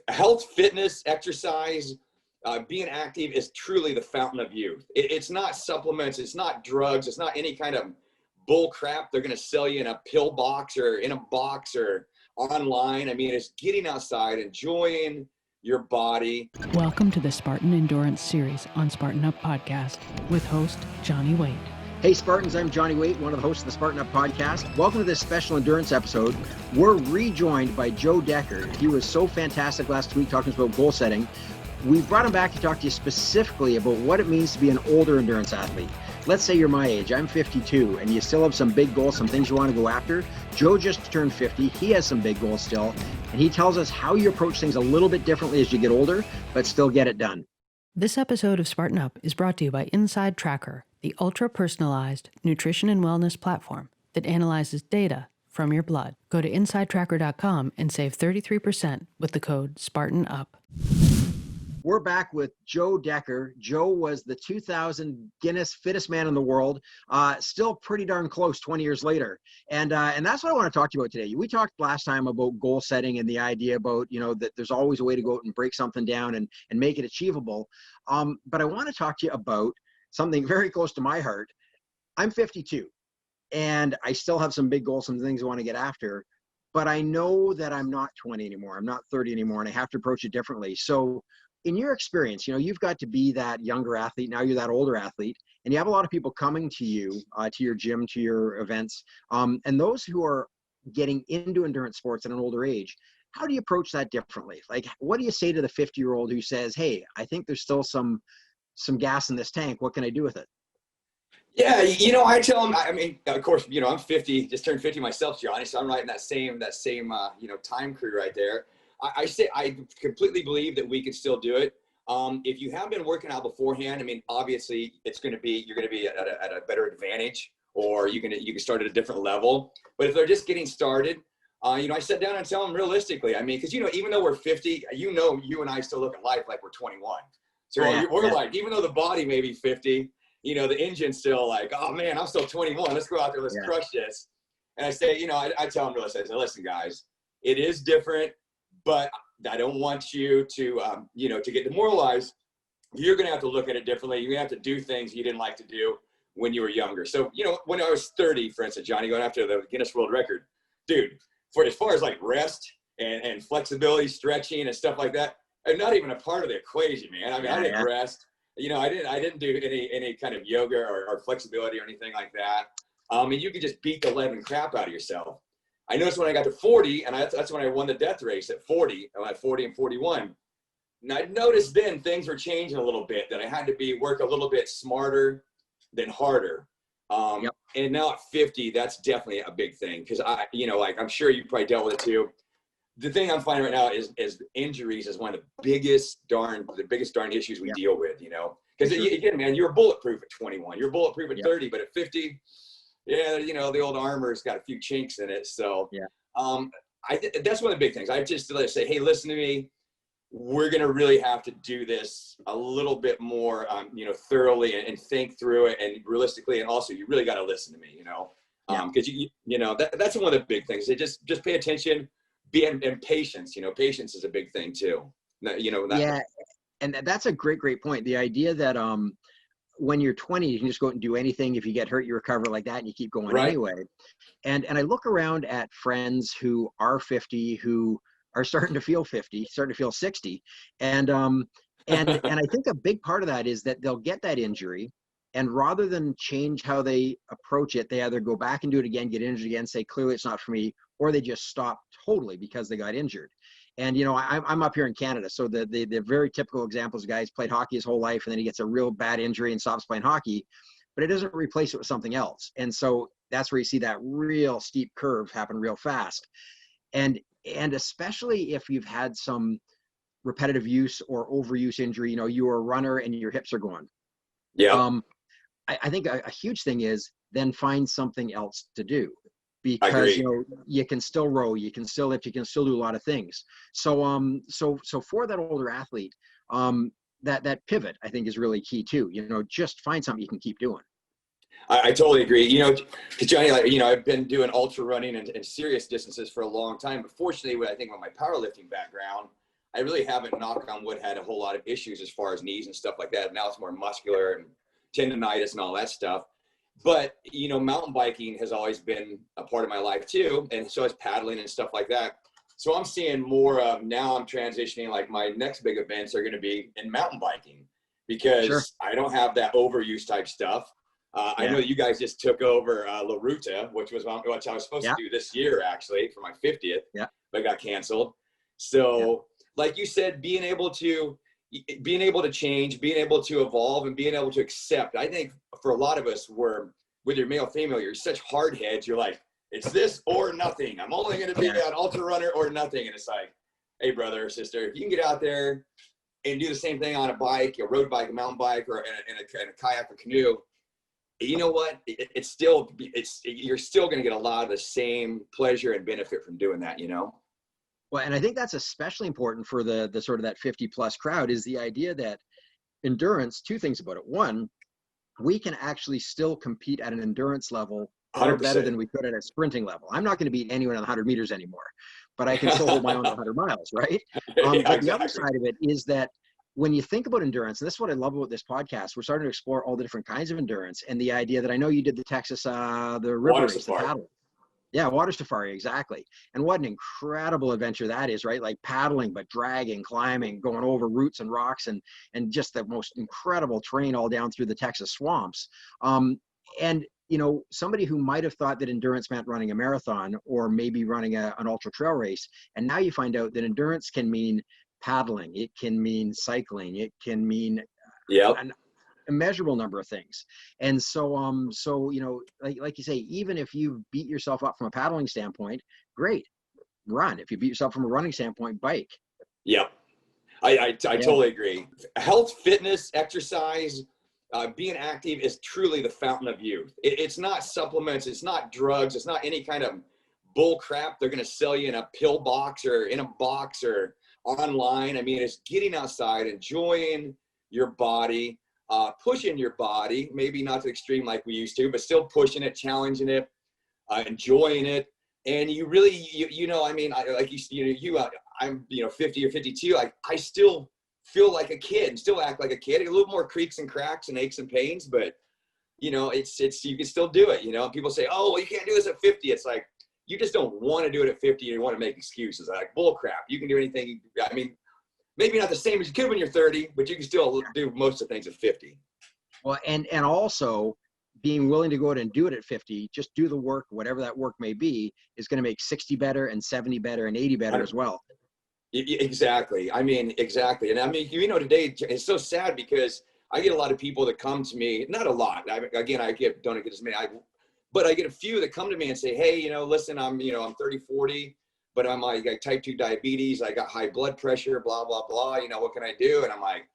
Health, fitness, exercise, being active is truly the fountain of youth. It's not supplements, it's not drugs, it's not any kind of bull crap they're going to sell you in a pill box or in a box or online. I mean, it's getting outside, enjoying your body. Welcome to the Spartan Endurance series on Spartan Up Podcast with host Johnny Waite. Hey Spartans, I'm Johnny Waite, one of the hosts of the Spartan Up Podcast. Welcome to this special endurance episode. We're rejoined by Joe Decker. He was so fantastic last week talking about goal setting. We brought him back to talk to you specifically about what it means to be an older endurance athlete. Let's say you're my age, I'm 52, and you still have some big goals, some things you want to go after. Joe just turned 50, he has some big goals still, and he tells us how you approach things a little bit differently as you get older, but still get it done. This episode of Spartan Up is brought to you by Inside Tracker, the ultra-personalized nutrition and wellness platform that analyzes data from your blood. Go to InsideTracker.com and save 33% with the code SpartanUp. We're back with Joe Decker. Joe was the 2000 Guinness Fittest Man in the world, still pretty darn close 20 years later. And that's what I want to talk to you about today. We talked last time about goal setting and the idea about, that there's always a way to go out and break something down and make it achievable. But I want to talk to you about something very close to my heart. I'm 52 and I still have some big goals, some things I want to get after, but I know that I'm not 20 anymore. I'm not 30 anymore, and I have to approach it differently. So in your experience, you've got to be that younger athlete. Now you're that older athlete, and you have a lot of people coming to you, to your gym, to your events. And those who are getting into endurance sports at an older age, how do you approach that differently? Like, what do you say to the 50-year-old who says, hey, I think there's still some gas in this tank. What can I do with it? Yeah, I tell them, I mean, of course, I'm 50, just turned 50 myself, Johnny, so I'm right in that same time crew right there. I say I completely believe that we can still do it. If you have been working out beforehand, I mean, obviously you're going to be at a better advantage, or you can start at a different level. But if they're just getting started, I sit down and tell them realistically. I mean, because even though we're 50, you and I still look at life like we're 21. So we're like, even though the body may be 50, the engine's still like, oh man, I'm still 21. Let's go out there, let's crush this. And I say, I tell them realistically, I say, listen, guys, it is different. But I don't want you to, to get demoralized. You're going to have to look at it differently. You're going to have to do things you didn't like to do when you were younger. So, when I was 30, for instance, Johnny, going after the Guinness World Record, dude, for as far as like rest and flexibility, stretching and stuff like that, I'm not even a part of the equation, man. I mean, I didn't rest. I didn't do any kind of yoga or flexibility or anything like that. And you could just beat the living crap out of yourself. I noticed when I got to 40, and that's when I won the death race at 40, at 40 and 41. And I noticed then things were changing a little bit, that I had to work a little bit smarter than harder. And now at 50, that's definitely a big thing. Cause I'm sure you probably dealt with it too. The thing I'm finding right now is injuries is one of the biggest darn issues we deal with, because again, man, you're bulletproof at 21, you're bulletproof at 30, but at 50, the old armor's got a few chinks in it. So that's one of the big things. I just say, hey, listen to me. We're going to really have to do this a little bit more, thoroughly and think through it and realistically. And also you really got to listen to me, because that's one of the big things. Just pay attention, and patience, patience is a big thing too. And that's a great point. The idea that, when you're 20, you can just go out and do anything. If you get hurt, you recover like that and you keep going anyway. And I look around at friends who are 50, who are starting to feel 50, starting to feel 60. And I think a big part of that is that they'll get that injury, and rather than change how they approach it, they either go back and do it again, get injured again, say, clearly it's not for me, or they just stop totally because they got injured. And, I'm up here in Canada, so the very typical examples, guys played hockey his whole life, and then he gets a real bad injury and stops playing hockey, but it doesn't replace it with something else. And so that's where you see that real steep curve happen real fast. And especially if you've had some repetitive use or overuse injury, you're a runner and your hips are going. I think a huge thing is then find something else to do. Because you can still row, you can still lift, you can still do a lot of things. So for that older athlete, that pivot I think is really key too. Just find something you can keep doing. I totally agree. Johnny, I've been doing ultra running and serious distances for a long time. But fortunately, I think with my powerlifting background, I really haven't, knock on wood, had a whole lot of issues as far as knees and stuff like that. Now it's more muscular and tendonitis and all that stuff. But, you know, mountain biking has always been a part of my life too. And so is paddling and stuff like that. So I'm seeing more of, now I'm transitioning, like my next big events are going to be in mountain biking, because I don't have that overuse type stuff. I know you guys just took over La Ruta, which I was supposed to do this year, actually, for my 50th, but got canceled. So like you said, being able to change, being able to evolve, and being able to accept. I think for a lot of us, whether you're male or female, you're such hard heads. You're like, it's this or nothing. I'm only going to be an ultra runner or nothing. And it's like, hey, brother or sister, if you can get out there and do the same thing on a bike, a road bike, a mountain bike, or in a kayak or canoe, you know what? You're still going to get a lot of the same pleasure and benefit from doing that, you know? Well, and I think that's especially important for the sort of that 50 plus crowd, is the idea that endurance, two things about it. One, we can actually still compete at an endurance level far better than we could at a sprinting level. I'm not going to beat anyone on 100 meters anymore, but I can still hold my own 100 miles, right? But the other side of it is that when you think about endurance, and this is what I love about this podcast, we're starting to explore all the different kinds of endurance, and the idea that I know you did the Texas, the river race, the paddle. Yeah, water safari, exactly. And what an incredible adventure that is, right? Like paddling, but dragging, climbing, going over roots and rocks, and just the most incredible terrain all down through the Texas swamps. And, you know, somebody who might have thought that endurance meant running a marathon or maybe running an ultra trail race, and now you find out that endurance can mean paddling, it can mean cycling, it can mean an immeasurable number of things. And so you know, like you say, even if you beat yourself up from a paddling standpoint, great, run. If you beat yourself from a running standpoint, bike. I totally agree. Health, fitness, exercise, being active is truly the fountain of youth. It's not supplements, it's not drugs, it's not any kind of bull crap they're going to sell you in a pill box or in a box or online. I mean, it's getting outside, enjoying your body, pushing your body, maybe not to the extreme like we used to, but still pushing it, challenging it, enjoying it. And you really, you know, I mean, I'm, 50 or 52. I still feel like a kid and still act like a kid. A little more creaks and cracks and aches and pains, but you know, it's you can still do it. You know, people say, oh, well, you can't do this at 50. It's like, you just don't want to do it at 50. You want to make excuses. Like, bull crap. You can do anything. I mean, maybe not the same as you could when you're 30, but you can still do most of the things at 50. Well, and also being willing to go out and do it at 50, just do the work, whatever that work may be, is going to make 60 better and 70 better and 80 better as well. Exactly. I mean, exactly. And I mean, you know, today it's so sad because I get a lot of people that come to me, not a lot. I don't get as many, but I get a few that come to me and say, hey, you know, listen, I'm 30, 40, but I got type 2 diabetes. I got high blood pressure, blah, blah, blah. You know, what can I do? And I'm like,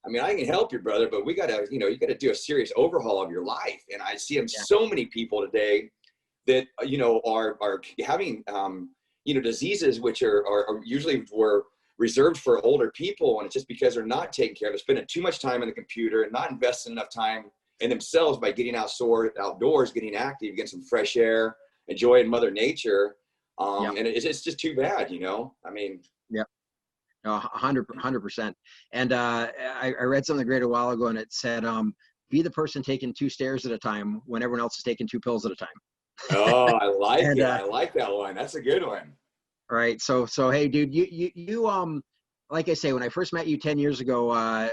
I mean, I can help you, brother, but we got to, you got to do a serious overhaul of your life. And I see so many people today that, are having, diseases which are usually were reserved for older people. And it's just because they're not taking care of it, spending too much time on the computer and not investing enough time in themselves by getting outdoors, getting active, getting some fresh air, enjoying Mother Nature. And it's just too bad, I mean. Yep. No, 100%. And I read something great a while ago, and it said, be the person taking 2 stairs at a time when everyone else is taking 2 pills at a time. Oh, I like it. I like that one. That's a good one. All right. So hey, dude, you like I say, when I first met you 10 years ago,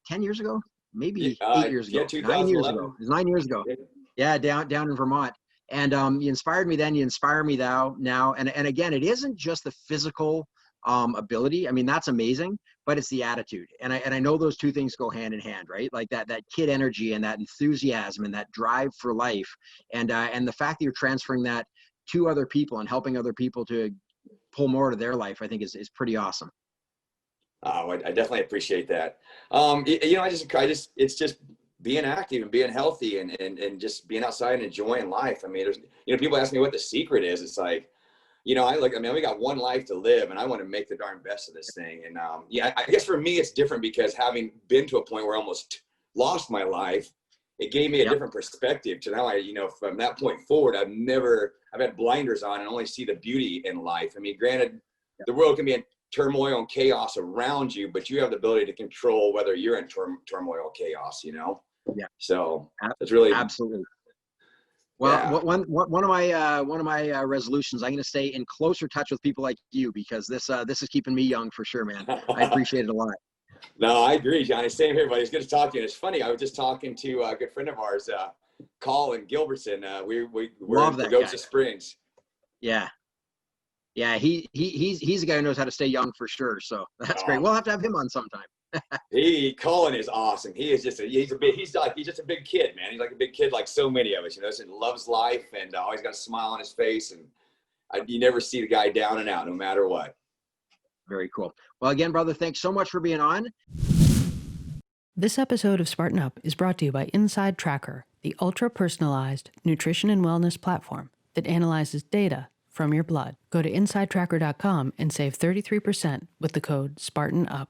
10 years ago, maybe 8 years ago, 9 years ago. It was 9 years ago. Yeah, down in Vermont. And you inspired me then, you inspire me now. And again, it isn't just the physical ability. I mean, that's amazing, but it's the attitude. And I know those two things go hand in hand, right? Like that kid energy and that enthusiasm and that drive for life. And the fact that you're transferring that to other people and helping other people to pull more to their life, I think is pretty awesome. Oh, I definitely appreciate that. It's just being active and being healthy and just being outside and enjoying life. I mean, there's, people ask me what the secret is. It's like, we got one life to live and I want to make the darn best of this thing. And I guess for me, it's different because having been to a point where I almost lost my life, it gave me a different perspective to now from that point forward, I've had blinders on and only see the beauty in life. I mean, granted, the world can be turmoil and chaos around you, but you have the ability to control whether you're in turmoil or chaos, you know? Yeah. So it's really absolutely. Well, yeah. one of my resolutions, I'm going to stay in closer touch with people like you, because this is keeping me young for sure, man. I appreciate it a lot. No, I agree, Johnny. Same here, buddy. It's good to talk to you. And it's funny. I was just talking to a good friend of ours, Colin Gilbertson. We're in Pagosa Springs. Yeah. Yeah. He's the guy who knows how to stay young for sure. So that's great. We'll have to have him on sometime. Colin is awesome. He is just he's just a big kid, man. He's like a big kid, like so many of us, you know, and loves life and always got a smile on his face. And you never see the guy down and out, no matter what. Very cool. Well, again, brother, thanks so much for being on. This episode of Spartan Up is brought to you by Inside Tracker, the ultra-personalized nutrition and wellness platform that analyzes data from your blood. Go to InsideTracker.com and save 33% with the code SpartanUp.